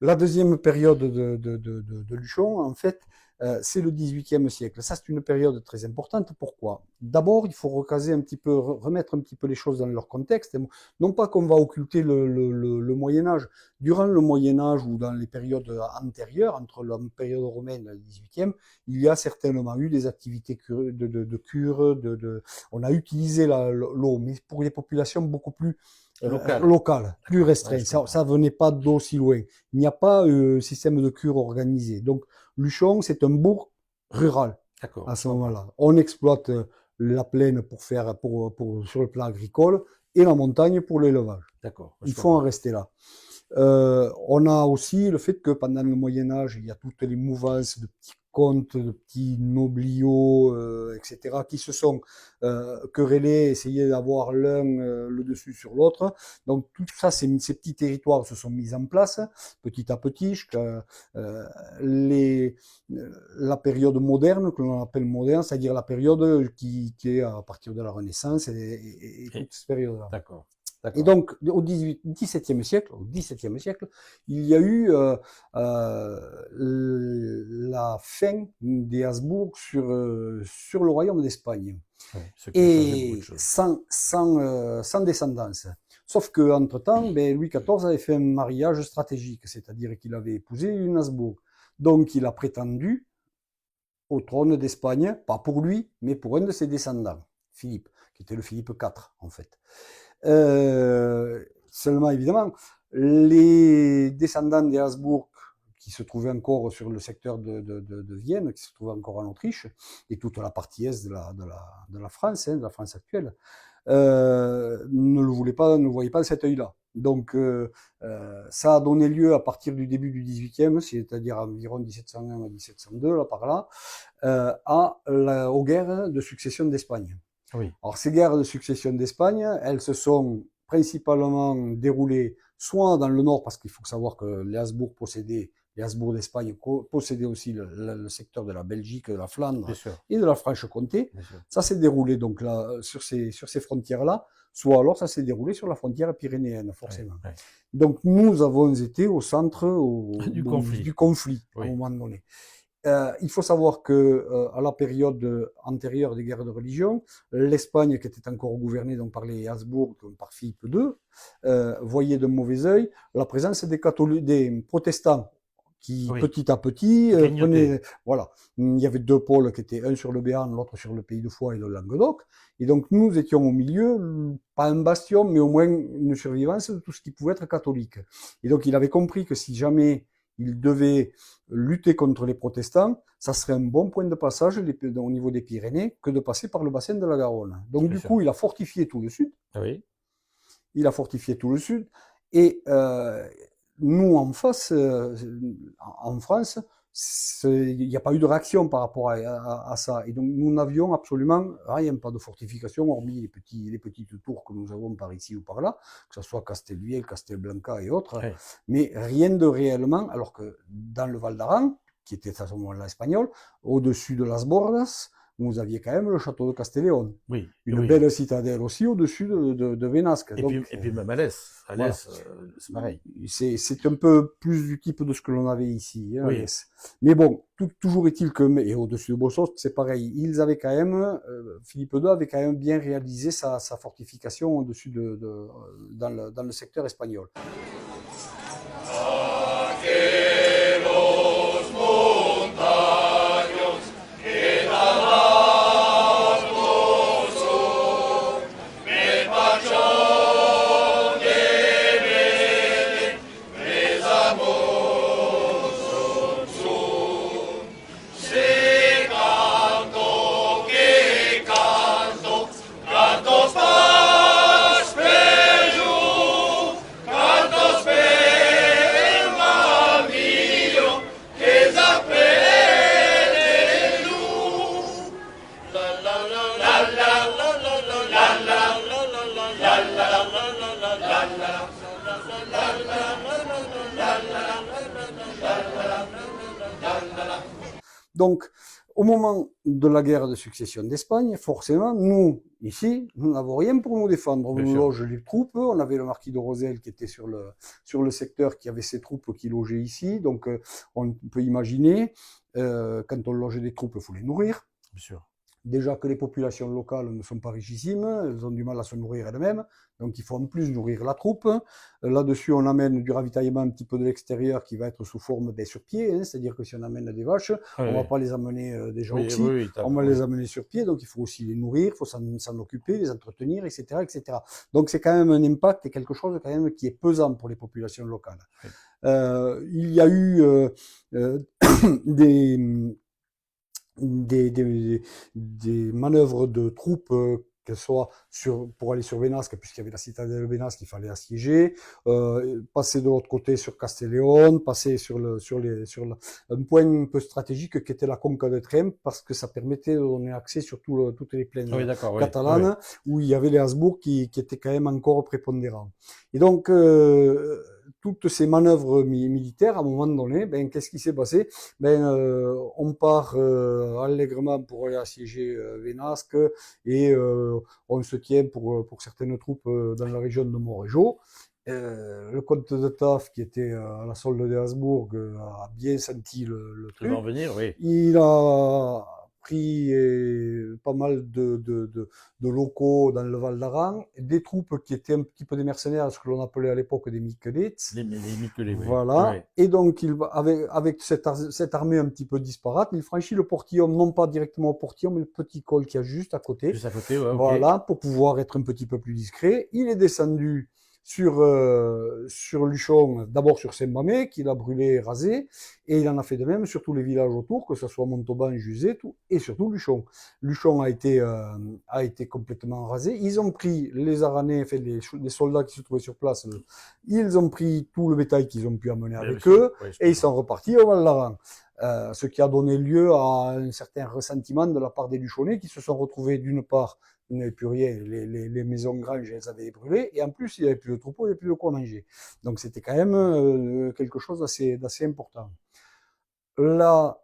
la deuxième période de Luchon, en fait, c'est le XVIIIe siècle. Ça, c'est une période très importante. Pourquoi? D'abord, il faut recaser un petit peu, remettre un petit peu les choses dans leur contexte. Non pas qu'on va occulter le Moyen-Âge. Durant le Moyen-Âge ou dans les périodes antérieures, entre la période romaine et le XVIIIe, il y a certainement eu des activités de cure, on a utilisé l'eau, mais pour des populations beaucoup plus local, plus restreint. Ouais, ça venait pas d'aussi loin. Il n'y a pas système de cure organisé. Donc, Luchon, c'est un bourg rural à ce moment-là. On exploite la plaine pour faire, sur le plan agricole et la montagne pour l'élevage. D'accord. Il faut en rester là. On a aussi le fait que pendant le Moyen-Âge, il y a toutes les mouvances de petits comtes, de petits nobliaux, etc., qui se sont querellés, essayés d'avoir l'un le dessus sur l'autre. Donc tout ça, ces petits territoires se sont mis en place petit à petit jusqu'à la période moderne, que l'on appelle moderne, c'est-à-dire la période qui est à partir de la Renaissance et toute cette période-là. D'accord. Et donc, au XVIIe siècle, il y a eu la fin des Habsbourg sur le royaume d'Espagne. Ouais, Et sans descendance. Sauf qu'entre-temps, Louis XIV avait fait un mariage stratégique, c'est-à-dire qu'il avait épousé une Habsbourg. Donc, il a prétendu au trône d'Espagne, pas pour lui, mais pour un de ses descendants, Philippe, qui était le Philippe IV, en fait. Seulement, évidemment, les descendants des Habsbourg qui se trouvaient encore sur le secteur de Vienne, qui se trouvaient encore en Autriche, et toute la partie est de la France, de la France actuelle, ne le voyaient pas de cet œil-là. Donc, ça a donné lieu à partir du début du XVIIIe, c'est-à-dire environ 1701 à 1702, là par là, aux guerres de succession d'Espagne. Oui. Alors, ces guerres de succession d'Espagne, elles se sont principalement déroulées soit dans le nord, parce qu'il faut savoir que les Habsbourg d'Espagne possédaient aussi le secteur de la Belgique, de la Flandre et de la Franche-Comté. Ça s'est déroulé donc là, sur ces frontières-là, soit alors ça s'est déroulé sur la frontière pyrénéenne, forcément. Ouais. Donc, nous avons été au centre du conflit à un moment donné. Il faut savoir que à la période antérieure des guerres de religion, l'Espagne, qui était encore gouvernée donc par les Habsbourg, par Philippe II, voyait de mauvais œil la présence des protestants qui petit à petit prenaient, voilà, il y avait deux pôles qui étaient un sur le Béarn, l'autre sur le Pays de Foix et le Languedoc, et donc nous étions au milieu, pas un bastion, mais au moins une survivance de tout ce qui pouvait être catholique. Et donc il avait compris que si jamais il devait lutter contre les protestants, ça serait un bon point de passage au niveau des Pyrénées que de passer par le bassin de la Garonne. Donc du coup, il a fortifié tout le sud. Oui. Il a fortifié tout le sud. Et nous, en face, en France, il n'y a pas eu de réaction par rapport à ça. Et donc, nous n'avions absolument rien, pas de fortification, hormis les petites tours que nous avons par ici ou par là, que ce soit Castelviel, Castelblanca et autres, mais rien de réellement, alors que dans le Val d'Aran, qui était à ce moment-là espagnol, au-dessus de Las Bordas, vous aviez quand même le château de Castelléon. Oui. Une belle citadelle aussi au-dessus de Vénasque. Et puis même Alès. Alès, voilà. C'est pareil. C'est un peu plus du type de ce que l'on avait ici. Hein, oui. Alès. Mais bon, toujours est-il que, et au-dessus de Bossos, c'est pareil. Ils avaient quand même, Philippe II avait quand même bien réalisé sa fortification au-dessus dans le secteur espagnol. Donc, au moment de la guerre de succession d'Espagne, forcément, nous, ici, nous n'avons rien pour nous défendre. On Bien nous sûr. loge les troupes. On avait le marquis de Roselle qui était sur le secteur, qui avait ses troupes qui logeaient ici. Donc, on peut imaginer, quand on logeait des troupes, il faut les nourrir. Bien sûr. Déjà que les populations locales ne sont pas richissimes, elles ont du mal à se nourrir elles-mêmes, donc il faut en plus nourrir la troupe. Là-dessus, on amène du ravitaillement un petit peu de l'extérieur qui va être sous forme sur pied, hein, c'est-à-dire que si on amène des vaches, Oui, on ne va oui. pas les amener déjà Oui, oxy, oui, oui, on va oui. les amener sur pied, donc il faut aussi les nourrir, il faut s'en occuper, les entretenir, etc., etc. Donc c'est quand même un impact et quelque chose quand même qui est pesant pour les populations locales. Oui. Il y a eu des des manœuvres de troupes, qu'elles soient pour aller sur Benasque, puisqu'il y avait la citadelle de Benasque qu'il fallait assiéger, passer de l'autre côté sur Castelléon, passer sur un point un peu stratégique qui était la Conca de Tremp, parce que ça permettait de donner accès sur toutes les plaines Oui, d'accord, oui, catalanes, où il y avait les Habsbourg qui étaient quand même encore prépondérants. Et donc, toutes ces manœuvres militaires, à un moment donné, qu'est-ce qui s'est passé? On part allègrement pour aller assiéger Vénasque et on se tient pour certaines troupes dans la région de Montrégeau. Le comte de Taf, qui était à la solde des Habsbourg, a bien senti le je vais en truc. venir, oui. Il a pris pas mal de locaux dans le Val d'Aran, des troupes qui étaient un petit peu des mercenaires, ce que l'on appelait à l'époque des Miquelets. Les Miquelets, oui. Voilà. Oui. Et donc, avec cette armée un petit peu disparate, il franchit le portillon, non pas directement au portillon, mais le petit col qui a juste à côté. Juste à côté, ouais, ok. Voilà, pour pouvoir être un petit peu plus discret. Il est descendu sur Luchon, d'abord sur Saint-Mamé, qu'il a brûlé, rasé, et il en a fait de même sur tous les villages autour, que ce soit Montauban, Juzet, et surtout Luchon. Luchon a été complètement rasé. Ils ont pris les Aranais, enfin les soldats qui se trouvaient sur place, ils ont pris tout le bétail qu'ils ont pu amener avec eux, Oui, et ils sont repartis au Val-d'Aran. Ce qui a donné lieu à un certain ressentiment de la part des Luchonnais qui se sont retrouvés d'une part, ils n'avaient plus rien, les maisons granges, elles avaient brûlé, et en plus, il n'y avait plus de troupeaux, il n'y avait plus de quoi manger. Donc c'était quand même quelque chose d'assez important. Là,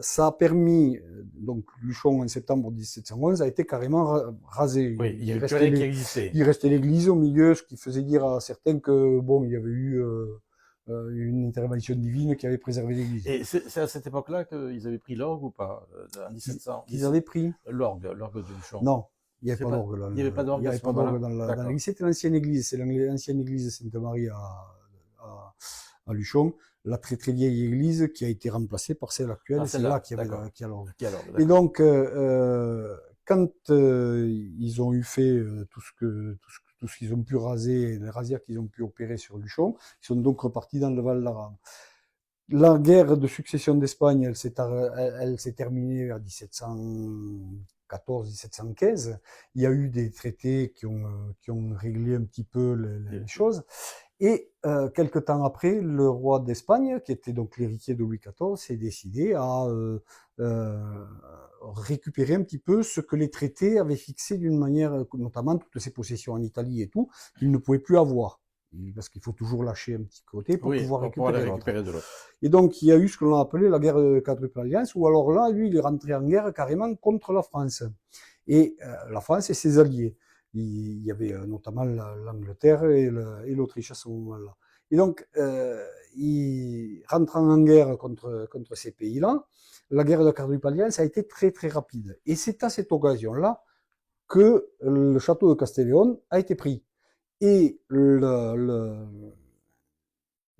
ça a permis, donc Luchon en septembre 1711 a été carrément rasé. Oui, il n'y avait plus rien qui existait. Il restait l'église au milieu, ce qui faisait dire à certains que bon, il y avait eu une intervention divine qui avait préservé l'église. Et c'est à cette époque-là qu'ils avaient pris l'orgue ou pas, en 1700? Qu'ils avaient pris l'orgue de Luchon. Non, il n'y avait pas d'orgue là. Il n'y avait pas d'orgue à ce moment-là. Dans l'église. C'était l'ancienne église, c'est l'ancienne église Sainte-Marie à Luchon, la très très vieille église qui a été remplacée par celle actuelle. C'est là qu'il y a l'orgue. Et donc, quand ils ont eu fait tout ce qu'ils ont pu raser, les rasières qu'ils ont pu opérer sur Luchon, ils sont donc repartis dans le Val d'Aran. La guerre de succession d'Espagne, elle s'est terminée vers 1714-1715. Il y a eu des traités qui ont réglé un petit peu les choses. Et quelque temps après, le roi d'Espagne, qui était donc l'héritier de Louis XIV, s'est décidé à récupérer un petit peu ce que les traités avaient fixé d'une manière, notamment toutes ses possessions en Italie et tout, qu'il ne pouvait plus avoir. Parce qu'il faut toujours lâcher un petit côté pour pouvoir récupérer de l'autre. Et donc, il y a eu ce que l'on appelait la guerre de quadruple alliance, où alors là, lui, il est rentré en guerre carrément contre la France. Et la France et ses alliés. Il y avait notamment l'Angleterre et l'Autriche à ce moment-là. Et donc, il rentrant en guerre contre ces pays-là, la guerre de quadruple alliance a été très très rapide. Et c'est à cette occasion-là que le château de Castelléon a été pris. Et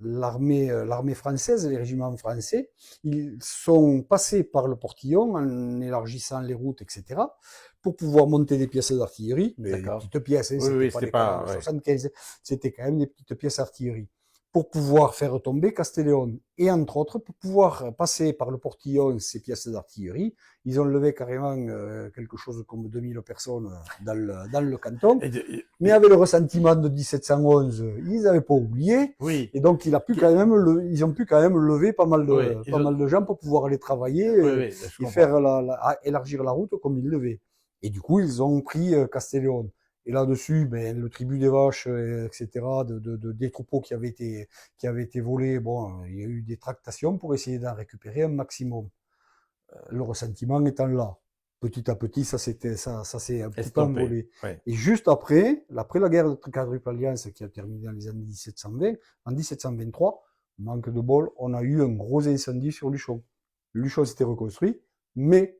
l'armée française, les régiments français, ils sont passés par le portillon en élargissant les routes, etc., pour pouvoir monter des pièces d'artillerie, mais des petites pièces, c'était pas 75, c'était quand même des petites pièces d'artillerie, pour pouvoir faire tomber Castelléon. Et entre autres, pour pouvoir passer par le portillon ces pièces d'artillerie, ils ont levé carrément quelque chose comme 2000 personnes dans le canton. Mais avec le ressentiment de 1711, ils n'avaient pas oublié. Oui. Et donc, ils ont pu quand même lever pas mal de gens pour pouvoir aller travailler et faire élargir la route comme ils devaient. Et du coup, ils ont pris Castelléon. Et là-dessus, le tribut des vaches, etc., des troupeaux qui avaient été volés, bon, il y a eu des tractations pour essayer d'en récupérer un maximum. le ressentiment étant là. Petit à petit, ça s'est un petit peu Estompé. envolé. Ouais. Et juste après la guerre de Quadruple Alliance qui a terminé dans les années 1720, en 1723, manque de bol, on a eu un gros incendie sur Luchon. Luchon s'était reconstruit, mais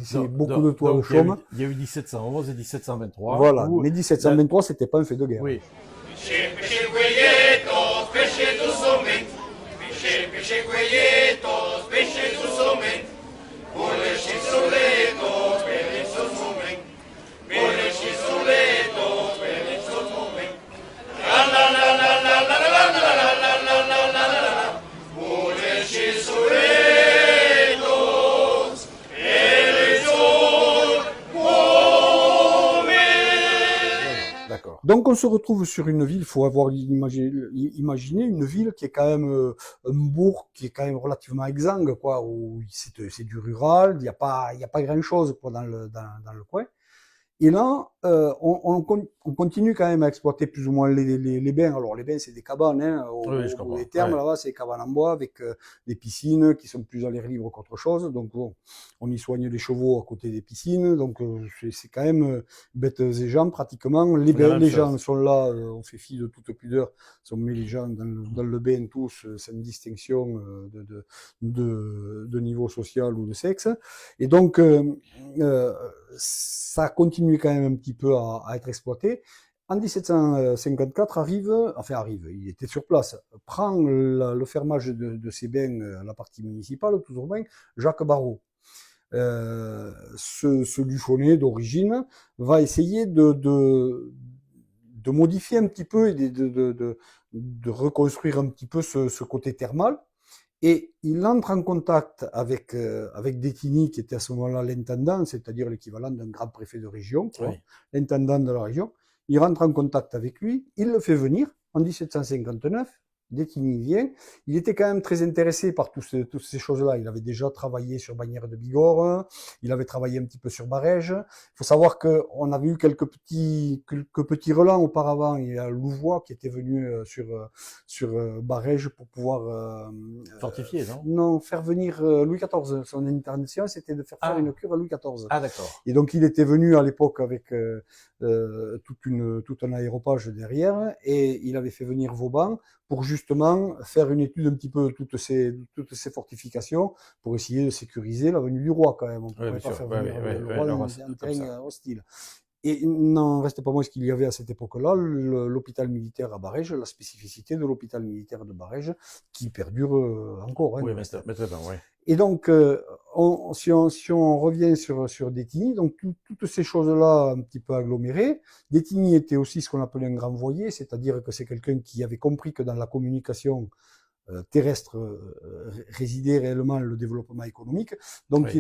c'est beaucoup de toits de Donc, il y a eu, chaume. il y a eu 1711 et 1723. Voilà. Où Mais 1723, c'était pas un fait de guerre. Oui. Peche cuelletos, peche tus homen. Peche cuelletos, peche tus homen. Oleche soletos, peche homen. Oleche soletos, peche homen. La la la la la la la la la la la la la la la. Oleche soletos, peche homen. D'accord. Donc on se retrouve sur une ville, il faut avoir imaginé une ville qui est quand même un bourg qui est quand même relativement exsangue, quoi, où c'est du rural, il y a pas grand chose quoi dans le coin. Et là, on continue quand même à exploiter plus ou moins les bains. Alors les bains, c'est des cabanes, hein, Oui, je au bout comprends. des termes, Ouais. là-bas, c'est des cabanes en bois avec des piscines qui sont plus à l'air libre qu'autre chose. Donc bon, on y soigne les chevaux à côté des piscines. Donc c'est quand même bêtes et gens pratiquement. La même Les chose. gens sont là, on fait fi de toute pudeur. Si on met les gens dans le bain tous, sans distinction de niveau social ou de sexe. Et donc ça continue quand même un petit peu à être exploité. En 1754 il était sur place, prend le fermage de ces bains, la partie municipale, toujours bien, Jacques Barrault. Ce Luchonnais d'origine va essayer de modifier un petit peu et de reconstruire un petit peu ce côté thermal. Et il entre en contact avec Détigny, qui était à ce moment-là l'intendant, c'est-à-dire l'équivalent d'un grand préfet de région, Oui. l'intendant de la région. Il rentre en contact avec lui, il le fait venir en 1759. Détigny vient. Il était quand même très intéressé par toutes ces choses-là. Il avait déjà travaillé sur Bagnères de Bigorre, il avait travaillé un petit peu sur Barèges. Il faut savoir qu'on avait eu quelques petits relents auparavant. Il y a Louvois qui était venu sur Barèges pour pouvoir Fortifié, non? non, faire venir Louis XIV. Son intention, c'était de faire faire une cure à Louis XIV. Ah, d'accord. Et donc, il était venu à l'époque avec tout un aéropage derrière, et il avait fait venir Vauban pour justement faire une étude un petit peu de toutes ces fortifications, pour essayer de sécuriser la venue du roi quand même. On ne pouvait pas faire venir le roi dans un terrain hostile. Et il n'en reste pas moins ce qu'il y avait à cette époque-là, l'hôpital militaire à Barèges, la spécificité de l'hôpital militaire de Barèges, qui perdure encore. Hein, oui, maintenant, oui. Et donc, si on revient sur Détigny, donc toutes ces choses-là un petit peu agglomérées, Détigny était aussi ce qu'on appelait un grand voyer, c'est-à-dire que c'est quelqu'un qui avait compris que dans la communication terrestre résidait réellement le développement économique. Donc Oui.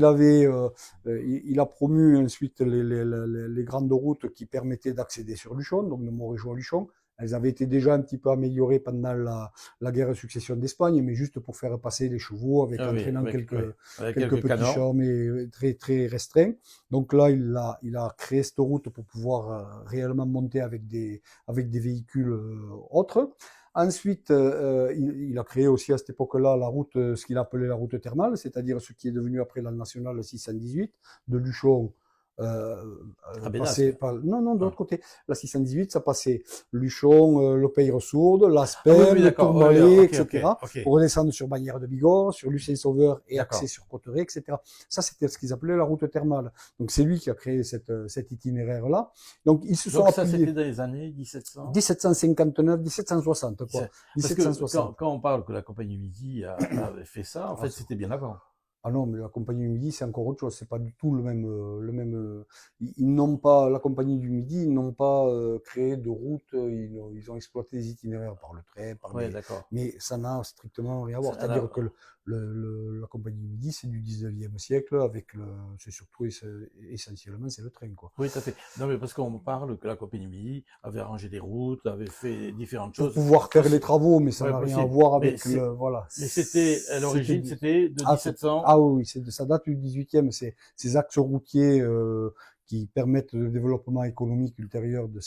il a promu ensuite les grandes routes qui permettaient d'accéder sur Luchon, donc de Montrégeau à Luchon. Elles avaient été déjà un petit peu améliorées pendant la guerre de succession d'Espagne, mais juste pour faire passer les chevaux, avec entraînant quelques petits canons. champs, mais très très restreints. Donc là, il a créé cette route pour pouvoir réellement monter avec des véhicules autres. Ensuite, il a créé aussi à cette époque-là la route, ce qu'il appelait la route thermale, c'est-à-dire ce qui est devenu après la nationale 618 de Luchon. Non, de l'autre côté. La 618, ça passait Luchon, Le Peyre-Sourde, l'Aspin, le Tourmalet, etc. Pour redescendre sur Bagnères de Bigorre, sur Lucé-Sauveur et accès sur Cotteret, etc. Ça, c'était ce qu'ils appelaient la route thermale. Donc, c'est lui qui a créé cet itinéraire-là. Donc, ils se sont appuyés. Ça, c'était dans les années 1759, 1760, quoi. 1760. Quand on parle que la Compagnie Midi avait fait ça, en fait, c'était bien avant. Ah non, mais la Compagnie du Midi, c'est encore autre chose. C'est pas du tout le même. Ils n'ont pas, la Compagnie du Midi, ils n'ont pas créé de route. Ils ont exploité des itinéraires par le trait, mais ça n'a strictement rien à voir. C'est-à-dire que la Compagnie du Midi, c'est du 19e siècle, c'est surtout essentiellement, c'est le train, quoi. Oui, tout à fait. Non, mais parce qu'on parle que la Compagnie du Midi avait arrangé des routes, avait fait différentes choses. Pour pouvoir faire les travaux, mais ça n'a rien à voir avec voilà. Mais c'était, à l'origine, c'était de 1700. Ah oui, ça date du 18e, ces axes routiers qui permettent le développement économique ultérieur de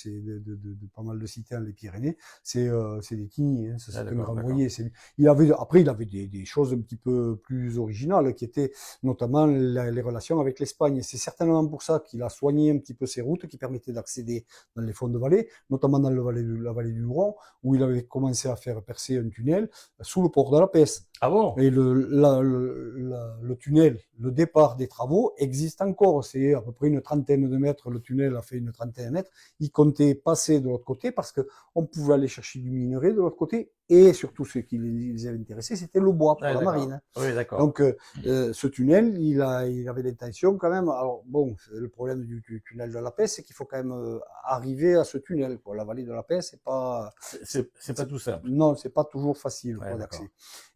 pas mal de cités dans les Pyrénées, c'est Détigny, hein, c'est un grand voyer. Il avait des choses un petit peu plus originales qui étaient notamment les relations avec l'Espagne. C'est certainement pour ça qu'il a soigné un petit peu ces routes qui permettaient d'accéder dans les fonds de vallée, notamment dans la vallée du Luron, où il avait commencé à faire percer un tunnel sous le port de la Pesse. Ah bon? Et le tunnel, le départ des travaux existe encore. C'est à peu près une trentaine de mètres. Le tunnel a fait une trentaine de mètres. Il comptait passer de l'autre côté parce que on pouvait aller chercher du minerai de l'autre côté. Et surtout, ce qui les avait intéressés, c'était le bois pour la marine. Oui, d'accord. Donc, ce tunnel, il avait l'intention quand même. Alors, bon, le problème du tunnel de la Pesse, c'est qu'il faut quand même arriver à ce tunnel, quoi. La vallée de la Pesse, c'est pas tout simple. Non, c'est pas toujours facile, Ouais, d'accès.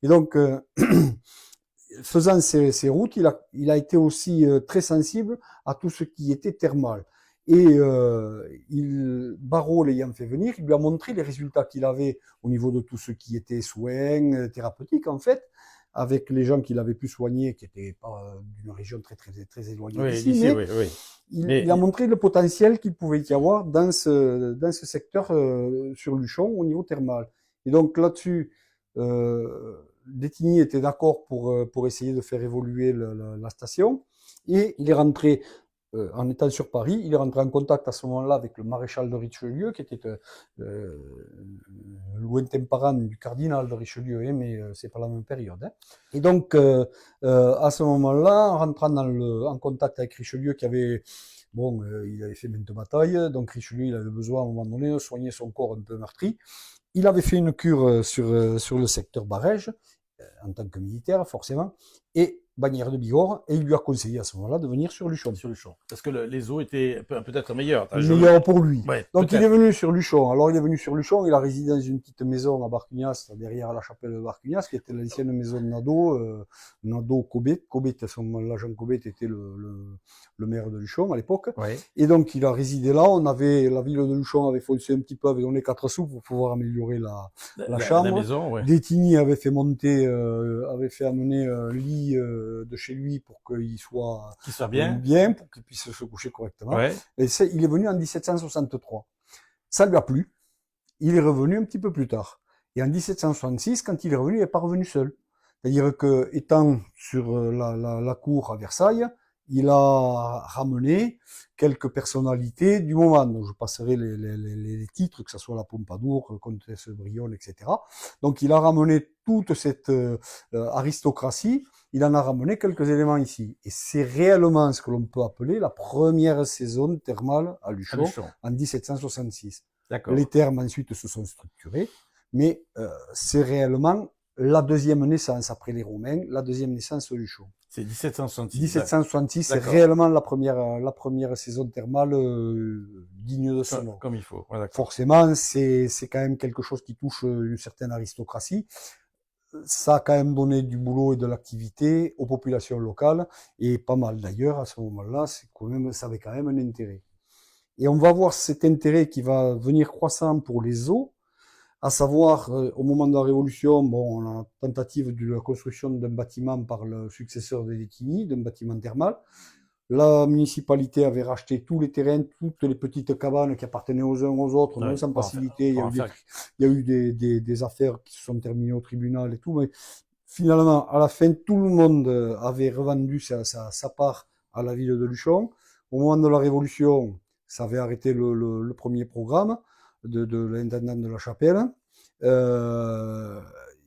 Et donc, faisant ces routes, il a été aussi très sensible à tout ce qui était thermal. Et Barrault l'ayant fait venir, il lui a montré les résultats qu'il avait au niveau de tout ce qui était soins thérapeutiques, en fait, avec les gens qu'il avait pu soigner, qui étaient pas d'une région très éloignée d'ici, mais il a montré le potentiel qu'il pouvait y avoir dans ce secteur sur Luchon au niveau thermal. Et donc là-dessus, Détigny était d'accord pour essayer de faire évoluer la station, et il est rentré en étant sur Paris, il est rentré en contact à ce moment-là avec le maréchal de Richelieu, qui était lointain parent du cardinal de Richelieu, hein, mais c'est pas la même période. Hein. Et donc, à ce moment-là, en rentrant en contact avec Richelieu, qui avait, il avait fait maintes batailles, donc Richelieu, il avait besoin à un moment donné de soigner son corps un peu meurtri. Il avait fait une cure sur le secteur Barège, en tant que militaire, forcément, et Bagnères de Bigorre, et il lui a conseillé à ce moment-là de venir sur Luchon. Sur Luchon. Parce que les eaux étaient peut-être meilleures. Meilleures pour lui. Ouais, donc il est venu sur Luchon. Alors il est venu sur Luchon, il a résidé dans une petite maison à Barcugnas, derrière la chapelle de Barcugnas, qui était l'ancienne maison de Nadeau Cobet. Cobet, à ce moment-là, Jean Cobet était le maire de Luchon à l'époque. Ouais. Et donc il a résidé là. La ville de Luchon avait foncé un petit peu, avait donné 4 sous pour pouvoir améliorer la chambre. La maison, ouais. Détigny avait fait amener un lit de chez lui pour qu'il soit bien, pour qu'il puisse se coucher correctement. Ouais. Et il est venu en 1763. Ça lui a plu. Il est revenu un petit peu plus tard. Et en 1766, quand il est revenu, il n'est pas revenu seul. C'est-à-dire que, étant sur la cour à Versailles, il a ramené quelques personnalités du moment. Donc, je passerai les titres, que ce soit la Pompadour, Comtesse Brionne, etc. Donc, il a ramené toute cette aristocratie. Il en a ramené quelques éléments ici. Et c'est réellement ce que l'on peut appeler la première saison thermale à Luchon. En 1766. Les termes ensuite se sont structurés, mais c'est réellement la deuxième naissance après les Romains, la deuxième naissance de Luchon. C'est 1766. 1766, c'est réellement la première saison thermale digne de ce nom. Comme il faut. Ouais, forcément, c'est quand même quelque chose qui touche une certaine aristocratie. Ça a quand même donné du boulot et de l'activité aux populations locales, et pas mal d'ailleurs à ce moment-là, ça avait quand même un intérêt. Et on va voir cet intérêt qui va venir croissant pour les eaux, à savoir au moment de la Révolution, la tentative de la construction d'un bâtiment par le successeur de Détigny, d'un bâtiment thermal. La municipalité avait racheté tous les terrains, toutes les petites cabanes qui appartenaient aux uns aux autres, non sans facilité. Il y a eu des affaires qui se sont terminées au tribunal et tout, mais finalement, à la fin, tout le monde avait revendu sa part à la ville de Luchon. Au moment de la Révolution, ça avait arrêté le premier programme de l'intendant de la Chapelle.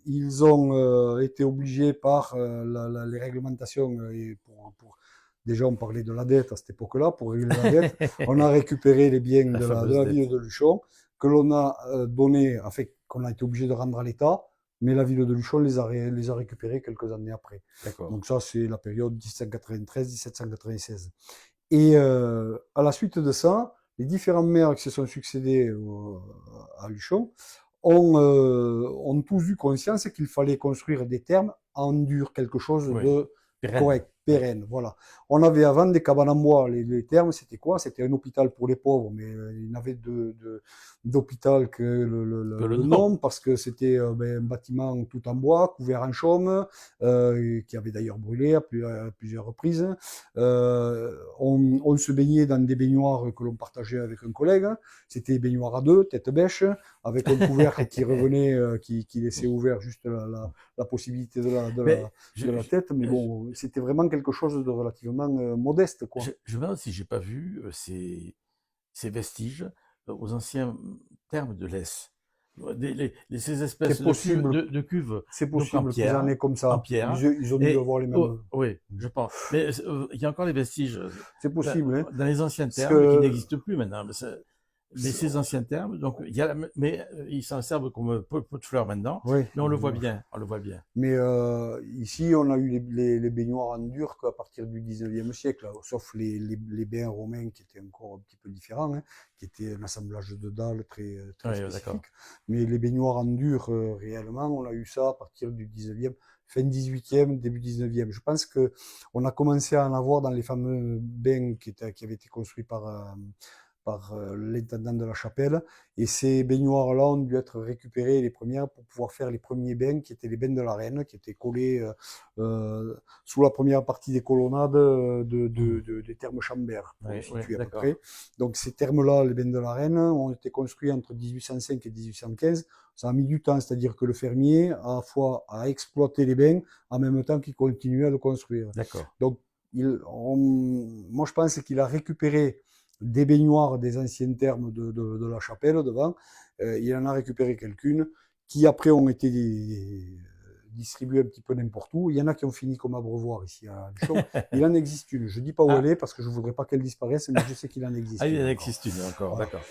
Ils ont été obligés par les réglementations déjà, on parlait de la dette à cette époque-là. Pour régler la dette, on a récupéré les biens de la ville de Luchon, que l'on a donné, qu'on a été obligé de rendre à l'État, mais la ville de Luchon les a récupérés quelques années après. Donc ça, c'est la période 1793-1796. Et à la suite de ça, les différents maires qui se sont succédés à Luchon ont tous eu conscience qu'il fallait construire des thermes en dur, quelque chose de correct. pérenne. Voilà. On avait avant des cabanes en bois. Les thermes, c'était quoi? C'était un hôpital pour les pauvres, mais il n'avait d'hôpital que le nom, parce que c'était un bâtiment tout en bois, couvert en chaume, qui avait d'ailleurs brûlé à plusieurs reprises. On se baignait dans des baignoires que l'on partageait avec un collègue. C'était des baignoires à deux, tête bêche, avec un couvercle qui revenait, qui laissait ouvert juste la possibilité de la tête. Mais bon, c'était vraiment quelque chose de relativement modeste, quoi. Je me demande si j'ai pas vu ces vestiges aux anciens thermes de l'Est. Ces espèces C'est possible. de cuves C'est donc en possible qu'ils pierre, en aient comme en ça. pierre. Ils ont dû Et, avoir les mêmes. oui, je pense. Mais il y a encore les vestiges C'est possible, hein. dans les anciens Parce termes que- qui n'existent plus maintenant. Mais ces anciens termes, donc mais ils s'en servent comme pot de fleurs maintenant. Oui. Mais on le voit bien, on le voit bien. Mais ici, on a eu les baignoires en dur qu'à partir du 19e siècle, sauf les bains romains qui étaient encore un petit peu différents, hein, qui étaient un assemblage de dalles très Oui, spécifique. d'accord. Mais les baignoires en dur, réellement, on a eu ça à partir du 19e, fin 18e, début 19e. Je pense que on a commencé à en avoir dans les fameux bains qui avaient été construits par l'intendant de la chapelle. Et ces baignoires-là ont dû être récupérées, les premières, pour pouvoir faire les premiers bains, qui étaient les bains de la Reine, qui étaient collés sous la première partie des colonnades des thermes Chambert, pour Oui, situer à peu d'accord. près. Donc ces thermes-là, les bains de la Reine, ont été construits entre 1805 et 1815. Ça a mis du temps, c'est-à-dire que le fermier, à la fois, a exploité les bains, en même temps qu'il continuait à le construire. D'accord. Donc, moi, je pense qu'il a récupéré des baignoires des anciens thermes de la chapelle devant. Il en a récupéré quelques-unes qui après ont été distribuées un petit peu n'importe où. Il y en a qui ont fini comme abreuvoir ici à Luchon. Il en existe une. Je dis pas où elle est parce que je voudrais pas qu'elle disparaisse, mais je sais qu'il en existe. Ah, il une en encore. existe une encore, Voilà. d'accord.